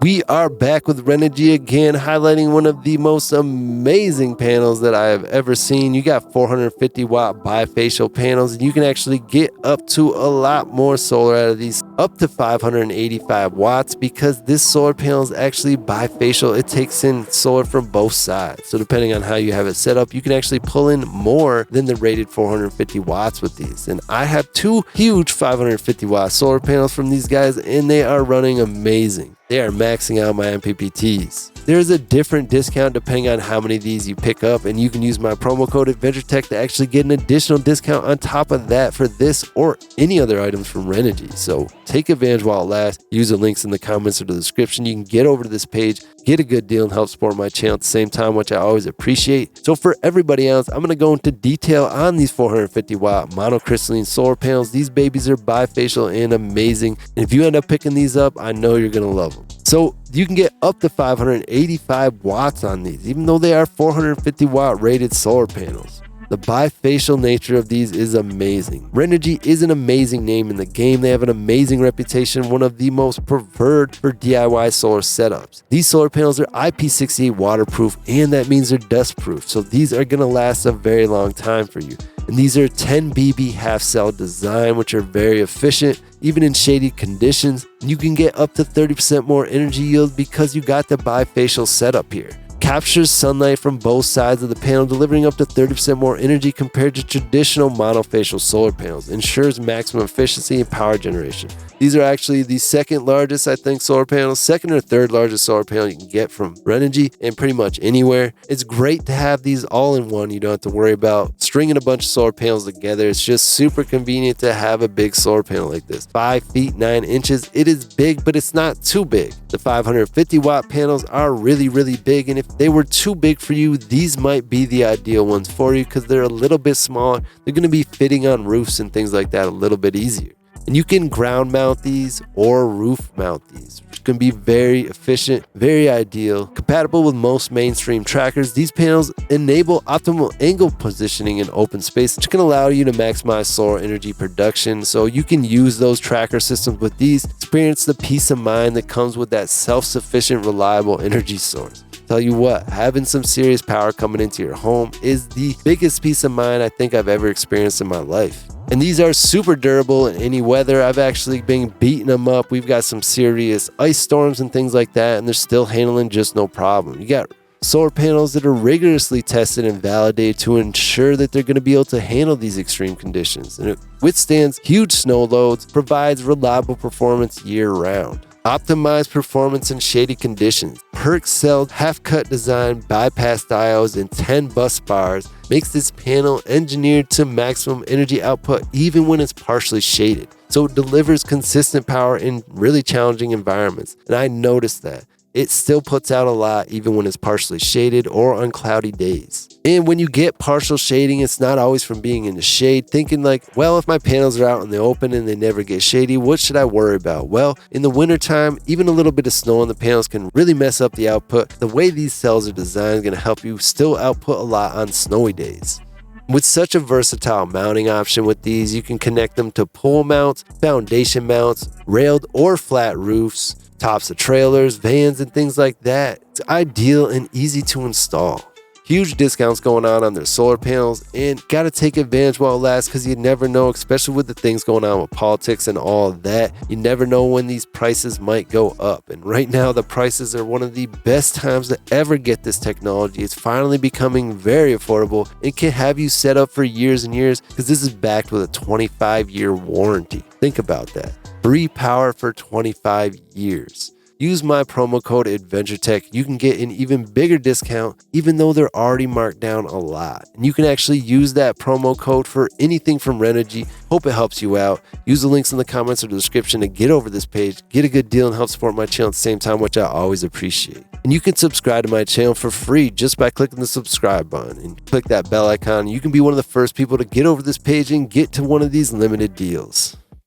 We are back with RENOGY again, highlighting one of the most amazing panels that I have ever seen. You got 450 watt bifacial panels, and you can actually get up to a lot more solar out of these, up to 585 watts, because this solar panel is actually bifacial. It takes in solar from both sides. So depending on how you have it set up, you can actually pull in more than the rated 450 watts with these. And I have two huge 550 watt solar panels from these guys, and they are running amazing. They are maxing out my MPPTs. There's a different discount depending on how many of these you pick up, and you can use my promo code AdventureTech to actually get an additional discount on top of that for this or any other items from RENOGY. So take advantage while it lasts. Use the links in the comments or the description. You can get over to this page, get a good deal, and help support my channel at the same time, which I always appreciate. So for everybody else, I'm going to go into detail on these 450 watt monocrystalline solar panels. These babies are bifacial and amazing. And if you end up picking these up, I know you're going to love them. So you can get up to 585 watts on these, even though they are 450 watt rated solar panels. The bifacial nature of these is amazing. RENOGY is an amazing name in the game. They have an amazing reputation, one of the most preferred for DIY solar setups. These solar panels are IP68 waterproof, and that means they're dust proof. So these are going to last a very long time for you. And these are 10 BB half cell design, which are very efficient, even in shady conditions. You can get up to 30% more energy yield because you got the bifacial setup here. Captures sunlight from both sides of the panel, delivering up to 30% more energy compared to traditional monofacial solar panels. Ensures maximum efficiency and power generation. These are actually the second largest, I think, solar panels, second or third largest solar panel you can get from RENOGY and pretty much anywhere. It's great to have these all in one. You don't have to worry about stringing a bunch of solar panels together. It's just super convenient to have a big solar panel like this. 5 feet 9 inches. It is big, but it's not too big. The 550 watt panels are really, really big, and if they were too big for you, these might be the ideal ones for you because they're a little bit smaller. They're going to be fitting on roofs and things like that a little bit easier. And you can ground mount these or roof mount these, which can be very efficient, very ideal. Compatible with most mainstream trackers, these panels enable optimal angle positioning in open space, which can allow you to maximize solar energy production. So you can use those tracker systems with these, experience the peace of mind that comes with that self-sufficient, reliable energy source. Tell you what, having some serious power coming into your home is the biggest peace of mind I think I've ever experienced in my life. And these are super durable in any weather. I've actually been beating them up. We've got some serious ice storms and things like that, and they're still handling just no problem. You got solar panels that are rigorously tested and validated to ensure that they're going to be able to handle these extreme conditions. And it withstands huge snow loads, provides reliable performance year-round. Optimized performance in shady conditions. Perk cell half-cut design, bypass diodes, and 10 bus bars makes this panel engineered to maximum energy output even when it's partially shaded. So it delivers consistent power in really challenging environments. And I noticed that. It still puts out a lot even when it's partially shaded or on cloudy days. And when you get partial shading, it's not always from being in the shade, thinking like, well, if my panels are out in the open and they never get shady, what should I worry about? Well, in the wintertime, even a little bit of snow on the panels can really mess up the output. The way these cells are designed is going to help you still output a lot on snowy days. With such a versatile mounting option with these, you can connect them to pole mounts, foundation mounts, railed or flat roofs, tops of trailers, vans, and things like that. It's ideal and easy to install. Huge discounts going on their solar panels, and gotta take advantage while it lasts because you never know, especially with the things going on with politics and all of that. You never know when these prices might go up. And right now, the prices are one of the best times to ever get this technology. It's finally becoming very affordable and can have you set up for years and years because this is backed with a 25-year warranty. Think about that. Free power for 25 years. Use my promo code AdventureTech. You can get an even bigger discount, even though they're already marked down a lot. And you can actually use that promo code for anything from RENOGY. Hope it helps you out. Use the links in the comments or the description to get over this page, get a good deal, and help support my channel at the same time, which I always appreciate. And you can subscribe to my channel for free just by clicking the subscribe button and click that bell icon. You can be one of the first people to get over this page and get to one of these limited deals.